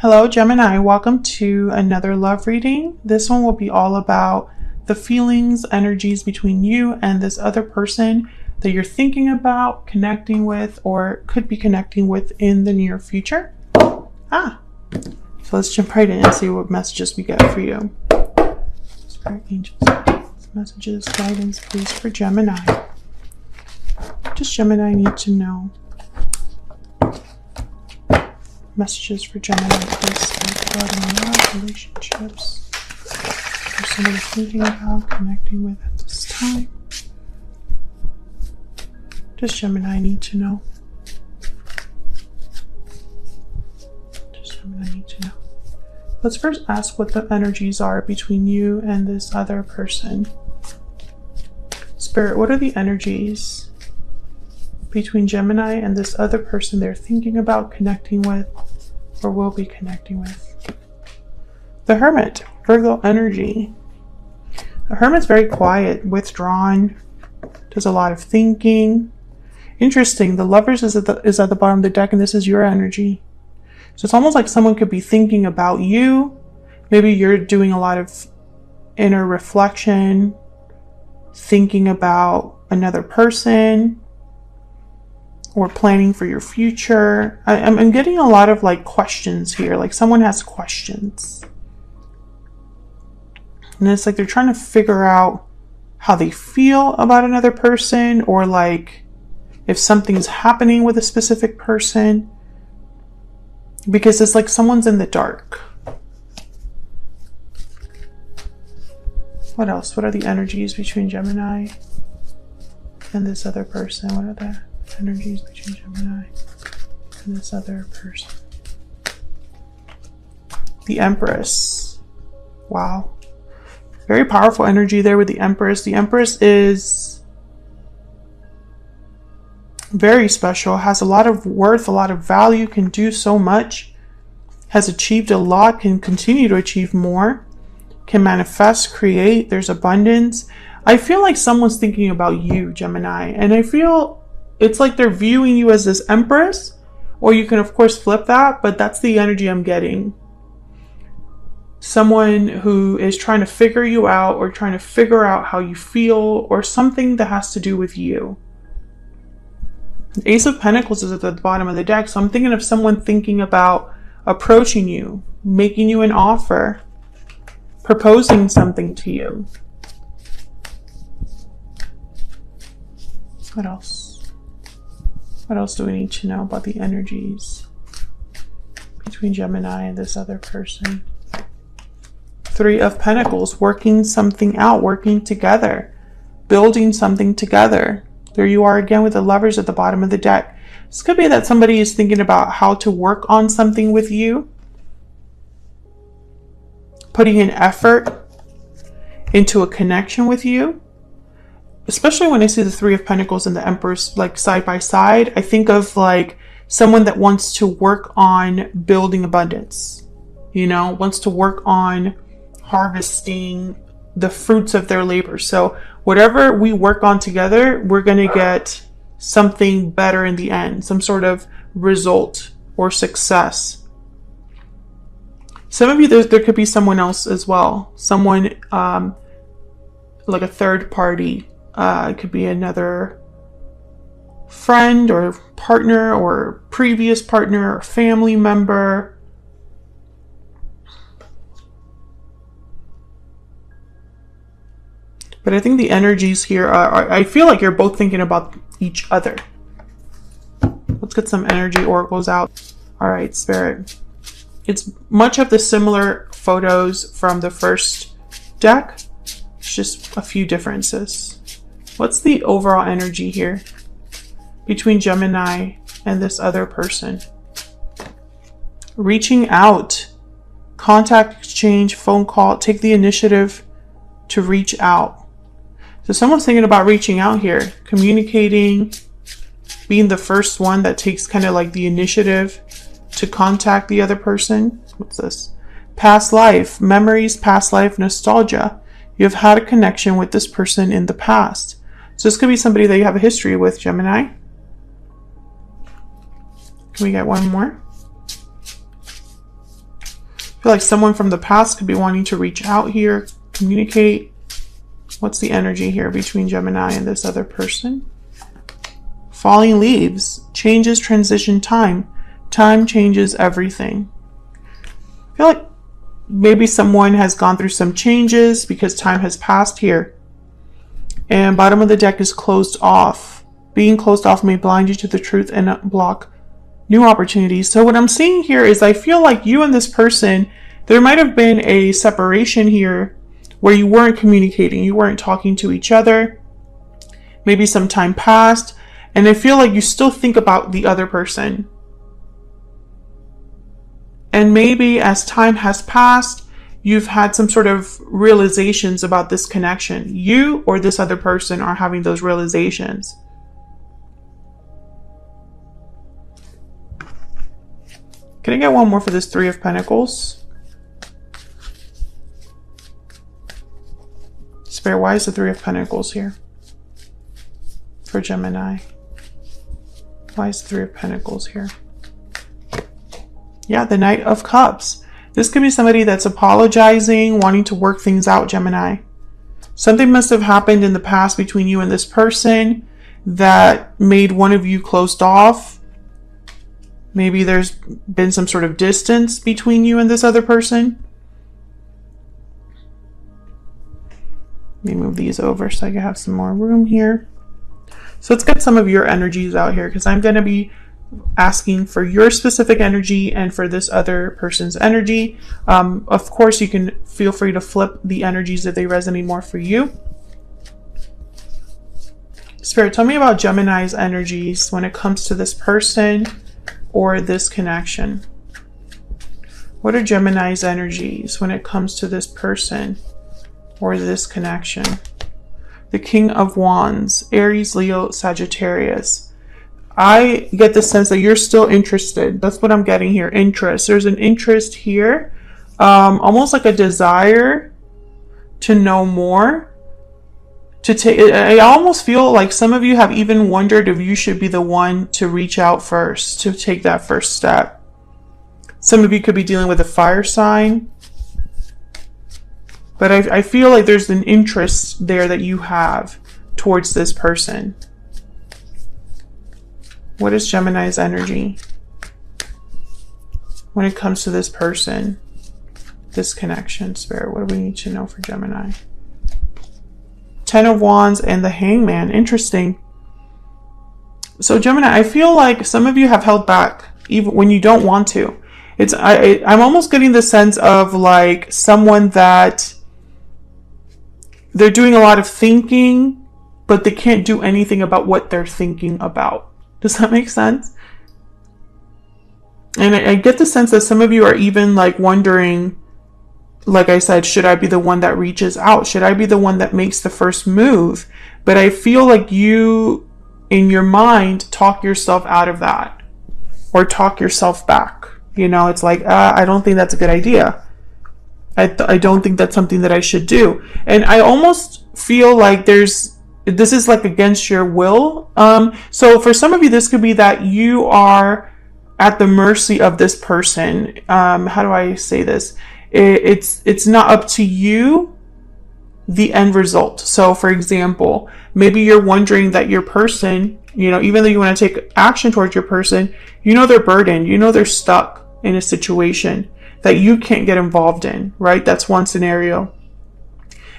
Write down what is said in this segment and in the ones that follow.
Hello, Gemini. Welcome to another love reading. This one will be all about the feelings, energies between you and this other person that you're thinking about connecting with or could be connecting with in the near future. So let's jump right in and see what messages we get for you. Spirit angels, messages, guidance, please, for Gemini. What does Gemini need to know? Messages for Gemini, please, regarding love, relationships. There's somebody thinking about connecting with at this time. Does Gemini need to know? Does Gemini need to know? Let's first ask what the energies are between you and this other person. Spirit, what are the energies between Gemini and this other person they're thinking about connecting with or will be connecting with? The Hermit, Virgo energy. The Hermit's very quiet, withdrawn, does a lot of thinking. Interesting, the Lovers is at the bottom of the deck, and this is your energy. So it's almost like someone could be thinking about you. Maybe you're doing a lot of inner reflection, thinking about another person, or planning for your future. I'm getting a lot of like questions here, like someone has questions. And it's like they're trying to figure out how they feel about another person, or like if something's happening with a specific person, because it's like someone's in the dark. What else? What are the energies between Gemini and this other person? What are the energies between Gemini and this other person? The Empress. Wow. Very powerful energy there with the Empress. The Empress is very special, has a lot of worth, a lot of value, can do so much, has achieved a lot, can continue to achieve more, can manifest, create. There's abundance. I feel like someone's thinking about you, Gemini, and I feel it's like they're viewing you as this Empress, or you can of course flip that, but that's the energy I'm getting. Someone who is trying to figure you out, or trying to figure out how you feel, or something that has to do with you. The Ace of Pentacles is at the bottom of the deck, so I'm thinking of someone thinking about approaching you, making you an offer, proposing something to you. What else? What else do we need to know about the energies between Gemini and this other person? Three of Pentacles, working something out, working together, building something together. There you are again with the Lovers at the bottom of the deck. This could be that somebody is thinking about how to work on something with you, putting an effort into a connection with you. Especially when I see the Three of Pentacles and the Empress like side by side, I think of like someone that wants to work on building abundance, wants to work on harvesting the fruits of their labor. So whatever we work on together, we're going to get something better in the end, some sort of result or success. Some of you, there could be someone else as well. Someone like a third party. It could be another friend or partner or previous partner or family member. But I think the energies here are, I feel like you're both thinking about each other. Let's get some energy oracles out. All right, Spirit. It's much of the similar photos from the first deck. It's just a few differences. What's the overall energy here between Gemini and this other person? Reaching out, contact exchange, phone call, take the initiative to reach out. So someone's thinking about reaching out here, communicating, being the first one that takes kind of like the initiative to contact the other person. What's this? Past life, memories, past life, nostalgia. You have had a connection with this person in the past. So this could be somebody that you have a history with, Gemini. Can we get one more? I feel like someone from the past could be wanting to reach out here, communicate. What's the energy here between Gemini and this other person? Falling leaves, changes, transition, time. Time changes everything. I feel like maybe someone has gone through some changes because time has passed here. And bottom of the deck is closed off. Being closed off may blind you to the truth and block new opportunities. So what I'm seeing here is I feel like you and this person, there might have been a separation here where you weren't communicating, you weren't talking to each other. Maybe some time passed, and I feel like you still think about the other person. And maybe as time has passed, you've had some sort of realizations about this connection. You or this other person are having those realizations. Can I get one more for this Three of Pentacles? Spirit, why is the Three of Pentacles here for Gemini? Why is the Three of Pentacles here? Yeah, the Knight of Cups. This could be somebody that's apologizing, wanting to work things out, Gemini. Something must have happened in the past between you and this person that made one of you closed off. Maybe there's been some sort of distance between you and this other person. Let me move these over so I can have some more room here. So let's get some of your energies out here, because I'm going to be asking for your specific energy and for this other person's energy. Of course, you can feel free to flip the energies if they resonate more for you. Spirit, tell me about Gemini's energies when it comes to this person or this connection. What are Gemini's energies when it comes to this person or this connection? The King of Wands, Aries, Leo, Sagittarius. I get the sense that you're still interested. That's what I'm getting here. Interest. There's an interest here. Almost like a desire to know more. I almost feel like some of you have even wondered if you should be the one to reach out first, to take that first step. Some of you could be dealing with a fire sign. But I feel like there's an interest there that you have towards this person. What is Gemini's energy when it comes to this person, this connection? Spirit, what do we need to know for Gemini? Ten of Wands and the Hangman. Interesting. So Gemini, I feel like some of you have held back even when you don't want to. I'm almost getting the sense of like someone that they're doing a lot of thinking, but they can't do anything about what they're thinking about. Does that make sense? And I get the sense that some of you are even like wondering, like I said, should I be the one that reaches out? Should I be the one that makes the first move? But I feel like you, in your mind, talk yourself out of that or talk yourself back. You know, it's like, I don't think that's a good idea. I don't think that's something that I should do. And I almost feel like this is like against your will. So for some of you, this could be that you are at the mercy of this person. How do I say this? It's not up to you, the end result. So for example, maybe you're wondering that your person, you know, even though you want to take action towards your person, you know, they're burdened, you know, they're stuck in a situation that you can't get involved in, right? That's one scenario.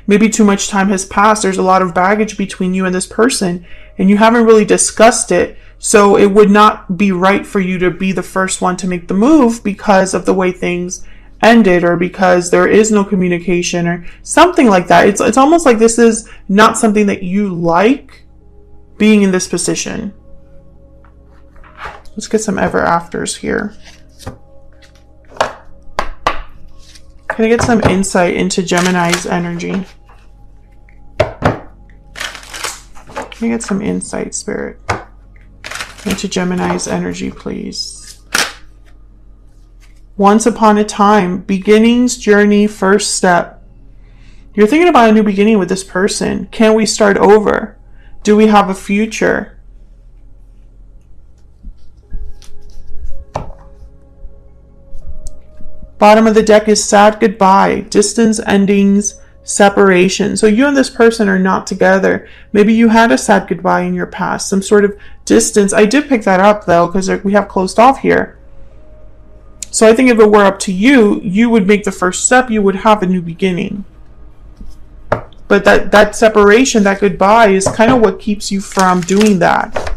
Maybe too much time has passed. There's a lot of baggage between you and this person, and you haven't really discussed it. So it would not be right for you to be the first one to make the move because of the way things ended, or because there is no communication or something like that. It's almost like this is not something that you like, being in this position. Let's get some ever afters here. Can I get some insight into Gemini's energy? Can I get some insight, Spirit, into Gemini's energy, please? Once upon a time, beginnings, journey, first step. You're thinking about a new beginning with this person. Can we start over? Do we have a future? Bottom of the deck is sad goodbye, distance, endings, separation. So you and this person are not together. Maybe you had a sad goodbye in your past, some sort of distance. I did pick that up though, because we have closed off here. So I think if it were up to you, you would make the first step. You would have a new beginning. But that separation, that goodbye is kind of what keeps you from doing that.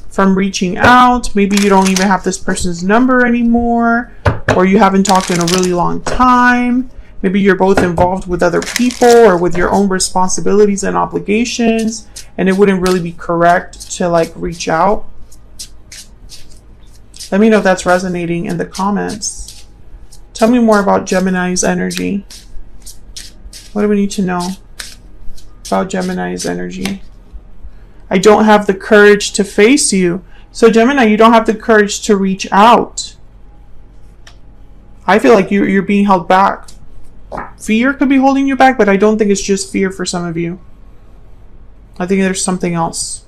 From reaching out. Maybe you don't even have this person's number anymore, or you haven't talked in a really long time. Maybe you're both involved with other people or with your own responsibilities and obligations, and it wouldn't really be correct to like reach out. Let me know if that's resonating in the comments. Tell me more about Gemini's energy. What do we need to know about Gemini's energy? I don't have the courage to face you. So Gemini, you don't have the courage to reach out. I feel like you're being held back. Fear could be holding you back, but I don't think it's just fear for some of you. I think there's something else.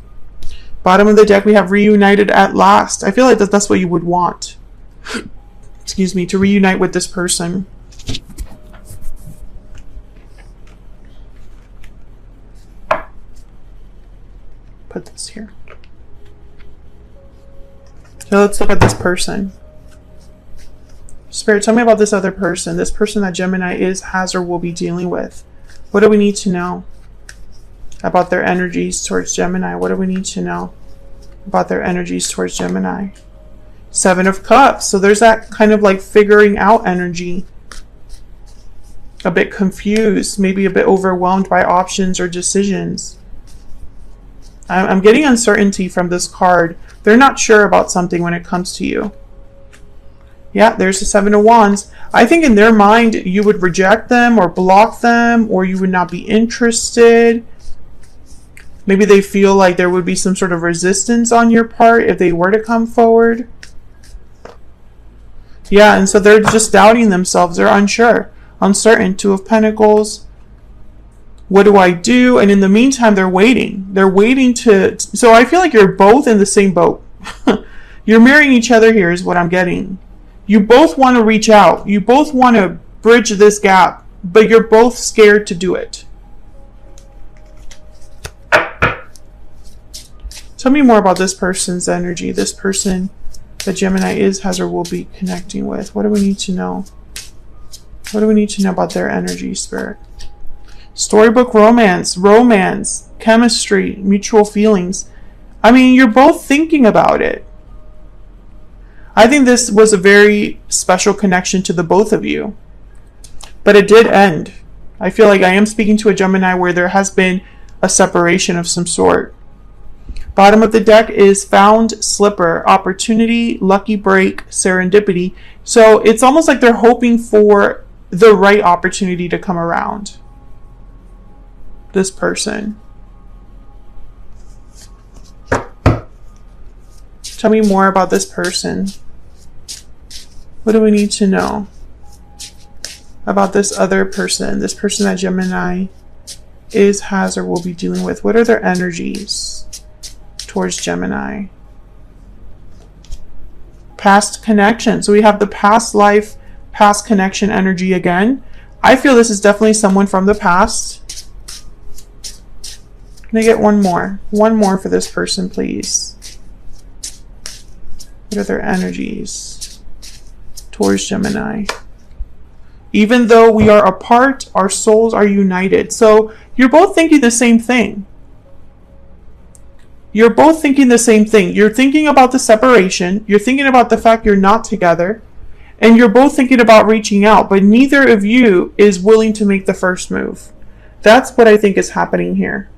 Bottom of the deck, we have reunited at last. I feel like that's what you would want. Excuse me, to reunite with this person. Put this here. So let's look at this person. Spirit, tell me about this other person. This person that Gemini is, has, or will be dealing with. What do we need to know about their energies towards Gemini? What do we need to know about their energies towards Gemini? Seven of Cups. So there's that kind of like figuring out energy. A bit confused, maybe a bit overwhelmed by options or decisions. I'm getting uncertainty from this card. They're not sure about something when it comes to you. Yeah, there's the Seven of Wands. I think in their mind, you would reject them or block them, or you would not be interested. Maybe they feel like there would be some sort of resistance on your part if they were to come forward. Yeah, and so they're just doubting themselves. They're unsure, uncertain. Two of Pentacles. What do I do? And in the meantime, they're waiting. They're waiting to... So I feel like you're both in the same boat. You're mirroring each other here is what I'm getting. You both want to reach out. You both want to bridge this gap, but you're both scared to do it. Tell me more about this person's energy. This person that Gemini is, has, or will be connecting with. What do we need to know? What do we need to know about their energy, Spirit? Storybook romance, chemistry, mutual feelings. I mean, you're both thinking about it. I think this was a very special connection to the both of you. But it did end. I feel like I am speaking to a Gemini where there has been a separation of some sort. Bottom of the deck is Found Slipper, opportunity, lucky break, serendipity. So it's almost like they're hoping for the right opportunity to come around. This person. Tell me more about this person. What do we need to know about this other person? This person that Gemini is, has, or will be dealing with. What are their energies towards Gemini? Past connection. So we have the past life, past connection energy again. I feel this is definitely someone from the past. Can I get one more? One more for this person, please. What are their energies towards Gemini? Even though we are apart, our souls are united. So you're both thinking the same thing. You're both thinking the same thing. You're thinking about the separation. You're thinking about the fact you're not together. And you're both thinking about reaching out. But neither of you is willing to make the first move. That's what I think is happening here.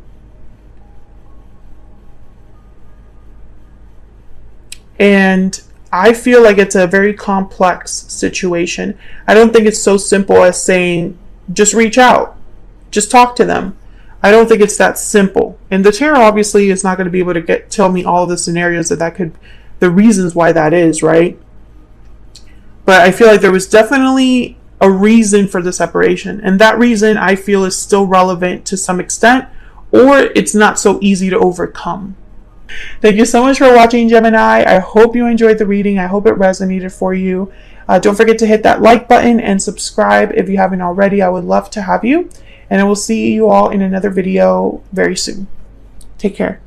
And I feel like it's a very complex situation. I don't think it's so simple as saying, just reach out. Just talk to them. I don't think it's that simple. And the tarot obviously is not going to be able to tell me all the scenarios that could, the reasons why that is, right? But I feel like there was definitely a reason for the separation. And that reason I feel is still relevant to some extent, or it's not so easy to overcome. Thank you so much for watching, Gemini. I hope you enjoyed the reading. I hope it resonated for you. Don't forget to hit that like button and subscribe if you haven't already. I would love to have you. And I will see you all in another video very soon. Take care.